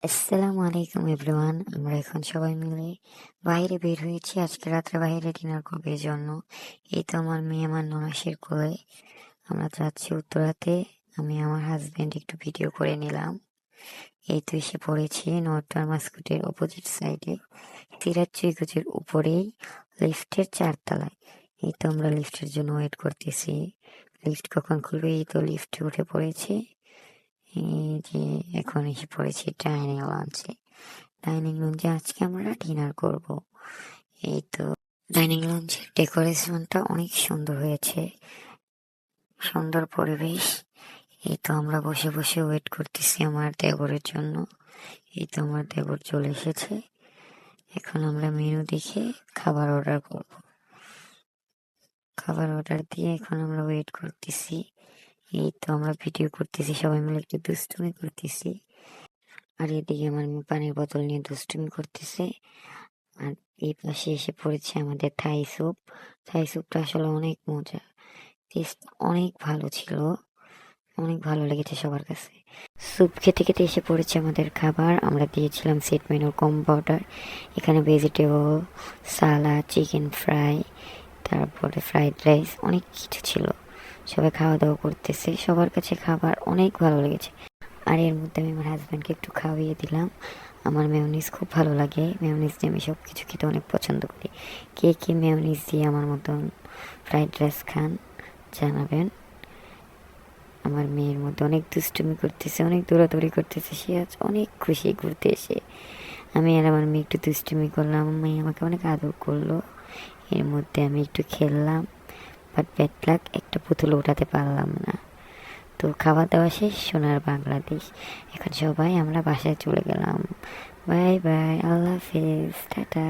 আসসালামু আলাইকুম এভরিওয়ান। আমরা এখন সবাই মিলে বাইরে বের হয়েছি আজকে রাত্রে বাইরে ডিনার করবে এই জন্য। এই তো আমার মেয়ে আমার ননাসের কোলে আমরা যাচ্ছি উত্তরাতে। আমি আমার হাজবেন্ড একটু ভিডিও করে নিলাম। এই তো এসে পড়েছি নর্থ মাস্কুটের অপোজিট সাইডে সিরাজ চৌকুচের উপরেই লিফটের 4 তলায়। এই তো আমরা লিফটের জন্য ওয়েট করতেছি, লিফট কখন খুলবে। এই তো লিফটে উঠে পড়েছি। এই যে এখন এসে পড়েছি ডাইনিং লঞ্চে আজকে আমরা ডিনার করব। এই তো ডাইনিং লঞ্চের ডেকোরেশনটা অনেক সুন্দর হয়েছে, সুন্দর পরিবেশ। এই তো আমরা বসে বসে ওয়েট করতেছি আমার দেবরের জন্য। এই তো আমার দেবর চলে এসেছে। এখন আমরা মেনু দেখে খাবার অর্ডার করব। খাবার অর্ডার দিয়ে এখন আমরা ওয়েট করতেছি। এই তো আমরা ভিডিও করতেছি, সবাই মিলে একটু দুষ্টুমি করতেছি। আর এদিকে আমার মেয়ে পানির বোতল নিয়ে দুষ্টুমি করতেছে। আর এই পাশে এসে পড়েছে আমাদের থাই স্যুপ। থাই স্যুপটা আসলে অনেক মজা, টেস্ট অনেক ভালো ছিল, অনেক ভালো লেগেছে সবার কাছে। স্যুপ খেতে খেতে এসে পড়েছে আমাদের খাবার। আমরা দিয়েছিলাম সেট মেনুর কম্বো অর্ডার। এখানে ভেজিটেবল, সালাদ, চিকেন ফ্রাই, তারপরে ফ্রাইড রাইস, অনেক কিছু ছিল। সবাই খাওয়া দাওয়া করতেছে, সবার কাছে খাবার অনেক ভালো লেগেছে। আর এর মধ্যে আমি আমার হাজব্যান্ডকে একটু খাওয়িয়ে দিলাম। আমার মেয়োনিজ খুব ভালো লাগে, মেয়োনিজ দিয়ে আমি সব কিছু খেতে অনেক পছন্দ করি। কে কে মেয়োনিজ দিয়ে আমার মতন ফ্রাইড রাইস খান জানাবেন। আমার মেয়ের মধ্যে অনেক দুষ্টুমি করতেছে, অনেক দৌড়াদৌড়ি করতেছে, সে আজ অনেক খুশি ঘুরতে এসে। আমি আর আমার মেয়ে একটু দুষ্টুমি করলাম, আমার মেয়ে আমাকে অনেক আদর করলো। এর মধ্যে আমি একটু খেললাম, বাট ব্যাড লাক, একটা পুতুল ওঠাতে পারলাম না। তো খাওয়া দাওয়া শেষ, সোনার বাংলাদেশ। এখন সবাই আমরা বাসায় চলে গেলাম। বাই বাই, আল্লাহ হাফেজ, টাটা।